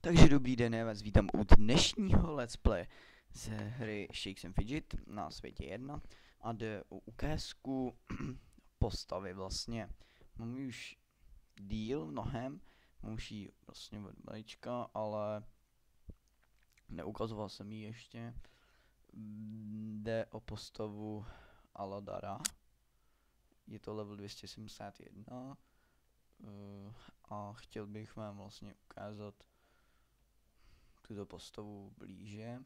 Takže dobrý den, já vás vítám u dnešního let's play z hry Shakes and Fidget na světě 1 a jde o ukázku postavy vlastně. Mám už díl mnohem, mám už ji vlastně od malička, ale neukazoval jsem ji ještě. Jde o postavu Aladara, je to level 271 a chtěl bych vám vlastně ukázat tuto postavu blíže.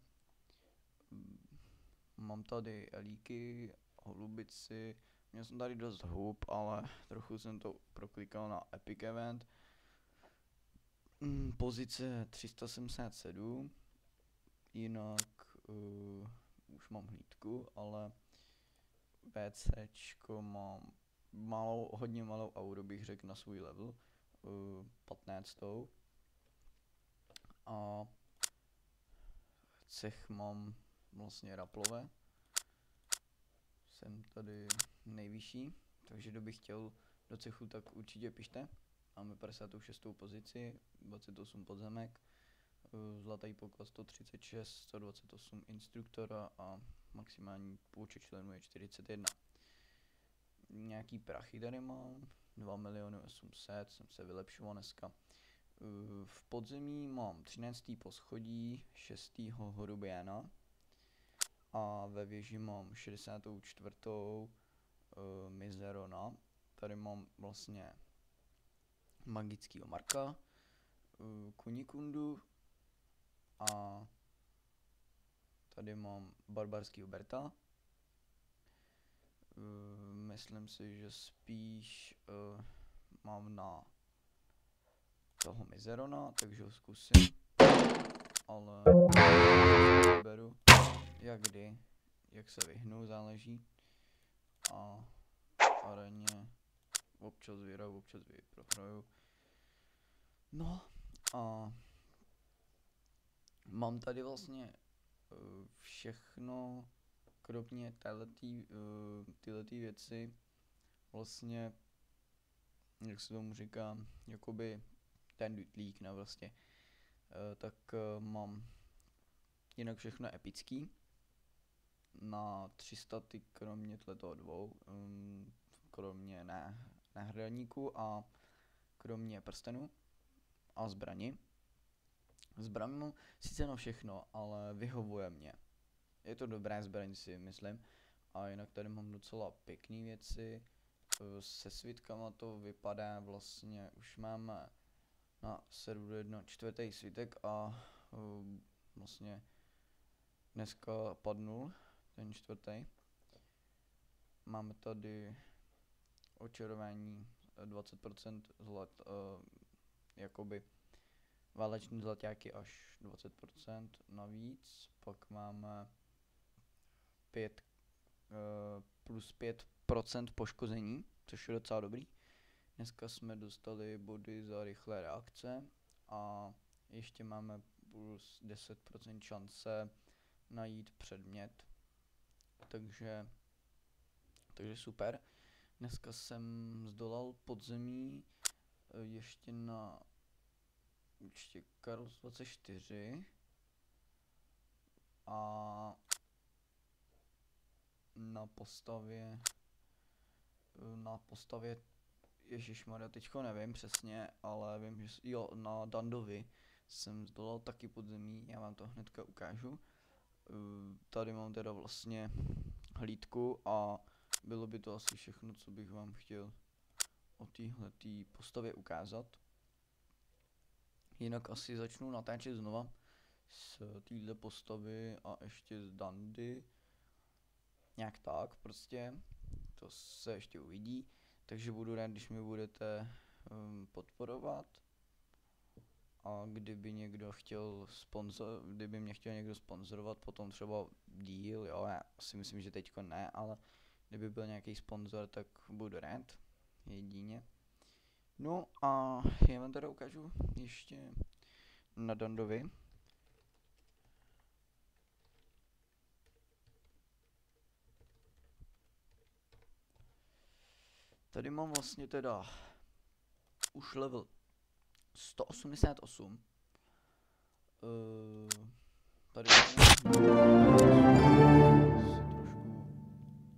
Mám tady elíky, holubici, měl jsem tady dost hub, ale trochu jsem to proklikal na Epic Event. Pozice 377, jinak už mám hlídku, ale VCčko mám hodně malou auru, bych řekl, na svůj level, 15. A cech mám vlastně raplové. Jsem tady nejvyšší, takže kdo by chtěl do cechu, tak určitě pište. Máme 56. pozici, 28 podzemek, zlatý poklad 136, 128 instruktora a maximální počet členů je 41. Nějaký prachy tady mám, 2 800 000, jsem se vylepšoval dneska. V podzemí mám 13. poschodí, 6. horubiana a ve věži mám 64. Mizerona. Tady mám vlastně magickýho Marka, Kunikundu a tady mám barbarskýho Berta. Myslím si, že spíš mám na toho Mizerona, takže ho zkusím, ale beru jak kdy, jak se vyhnu, záleží. A aréně občas vyhraju, občas prohraju. No a mám tady vlastně všechno, kromě tyhletý věci, vlastně, jak se tomu říká, jakoby ten dutlík, ne vlastně, tak mám jinak všechno epický, na 300 ty kromě toho dvou, kromě náhradníků a kromě prstenu a zbraní. Zbraň mám sice na všechno, ale vyhovuje mě. Je to dobré zbraň, si myslím. A jinak tady mám docela pěkné věci. Se svitkama to vypadá vlastně, už máme na serveru 1 čtvrtý svitek a vlastně dneska padnul ten čtvrtý. Máme tady očarování 20% zlat, jakoby váleční zlaťáky až 20% navíc, pak máme 5 plus 5% poškození, což je docela dobrý. Dneska jsme dostali body za rychlé reakce a ještě máme plus 10% šance najít předmět, takže super. Dneska jsem zdolal podzemí ještě na Karls 24 a na postavě ježišmarja, teďko nevím přesně, ale vím, že jo, na Dandovi jsem zdolal taky podzemí, já vám to hnedka ukážu. Tady mám teda vlastně hlídku a bylo by to asi všechno, co bych vám chtěl o téhletý postavě ukázat. Jinak asi začnu natáčet znova z téhle postavy a ještě z Dandy. Nějak tak prostě, to se ještě uvidí, takže budu rád, když mě budete podporovat. A kdyby někdo chtěl kdyby mě chtěl někdo sponzorovat, potom třeba díl, jo, já si myslím, že teďko ne, ale kdyby byl nějaký sponzor, tak budu rád, jedině. No a já vám teda ukážu ještě na Dandovi. Tady mám vlastně teda už level 188 Tady si trošku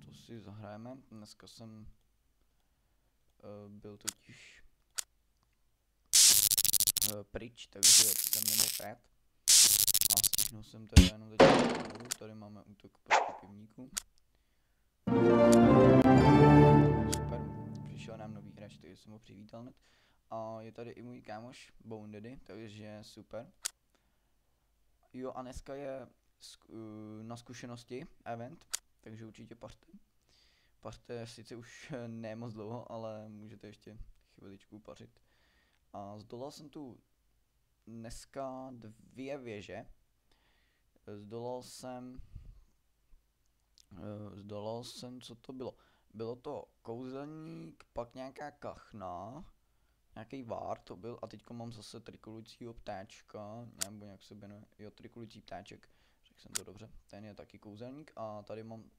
to si zahrajeme. Dneska jsem byl totiž pryč, takže jsem nemohl hrát. A stihnul jsem teda jenom teď. Tady máme útok proti pivníku. Super, přišel nám nový hráč, takže jsem ho přivítal hned. A je tady i můj kámoš Bone Daddy, takže super. Jo, a dneska je na zkušenosti event, takže určitě pařte. Pařte sice už ne moc dlouho, ale můžete ještě chviličku pařit. A zdolal jsem tu dneska 2 věže. Zdolal jsem, co to bylo. Bylo to kouzelník, pak nějaká kachna, nějaký vár to byl a teďko mám zase trikolujícího ptáčka, nebo jak se jmenuje, jo, trikolující ptáček, řekl jsem to dobře, ten je taky kouzelník a tady mám,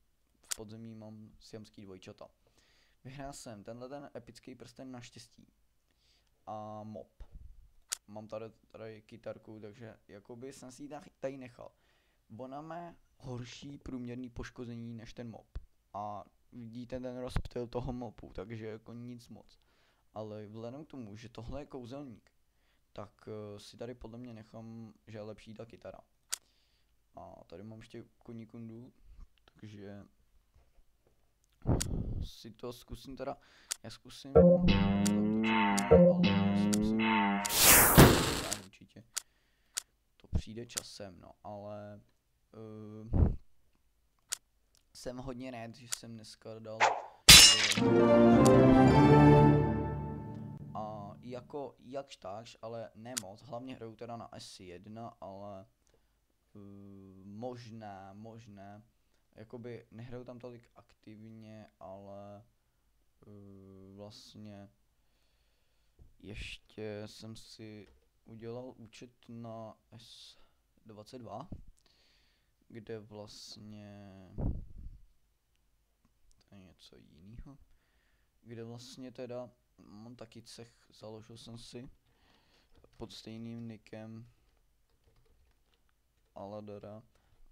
v podzemí mám siamský dvojčata. Vyhrál jsem tenhle ten epický prsten na štěstí a mop. Mám tady kytarku, takže jakoby jsem si ji tady nechal. Ona má horší průměrný poškození než ten mop. A vidíte ten rozptyl toho mopu, takže jako nic moc. Ale vzhledem k tomu, že tohle je kouzelník, tak si tady podle mě nechám, že je lepší ta kytara. A tady mám ještě koní kundu, takže si to zkusím teda, já zkusím určitě to přijde časem, no, ale jsem hodně rád, že jsem dneska dal a jako jakž takž, ale ne moc, hlavně hraju teda na S1, ale možná, jakoby nehraju tam tolik aktivně, ale vlastně ještě jsem si udělal účet na S22, kde vlastně to je něco jiného, kde vlastně teda mám taky cech, založil jsem si pod stejným nickem Aladara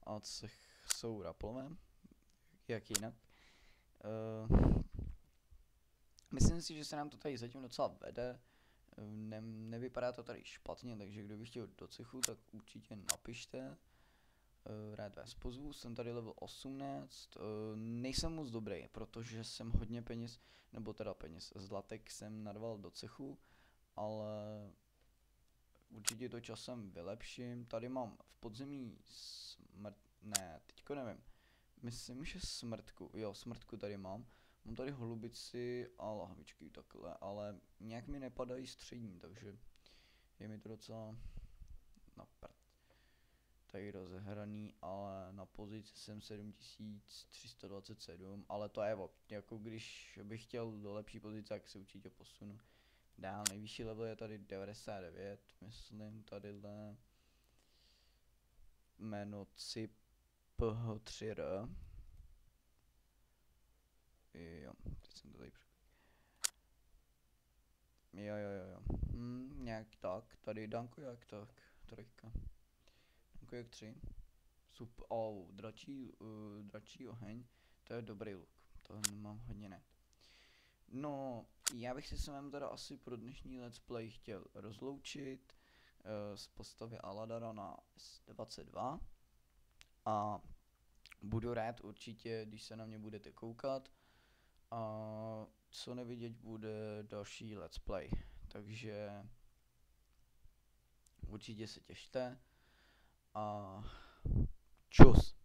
a cech jsou raplové, jak jinak. Myslím si, že se nám to tady zatím docela vede, nevypadá to tady špatně, takže kdo by chtěl do cechu, tak určitě napište. Rád vás pozvu, jsem tady level 18, nejsem moc dobrý, protože jsem hodně peněz, nebo teda peněz, zlatek jsem narval do cechu, ale určitě to časem vylepším. Tady mám v podzemí teďko nevím, myslím, že smrtku tady mám. Mám tady holubici a lahvičky takhle, ale nějak mi nepadají střední, takže je mi to docela na prd. Tady rozehraný, ale na pozici jsem 7327, ale to je jako když bych chtěl do lepší pozice, tak se určitě posunu dál. Nejvyšší level je tady 99, myslím, tadyhle jméno CIPH3R. Jo, teď jsem to tady jo. Nějak tak, tady Danko jak tak, trojka. Danko jak 3. Super, dračí oheň, to je dobrý look, to mám hodně ne. No, já bych se s vámi teda asi pro dnešní let's play chtěl rozloučit z postavy Aladara na S22 a budu rád určitě, když se na mě budete koukat a co nevidět bude další let's play, takže určitě se těšte a čus.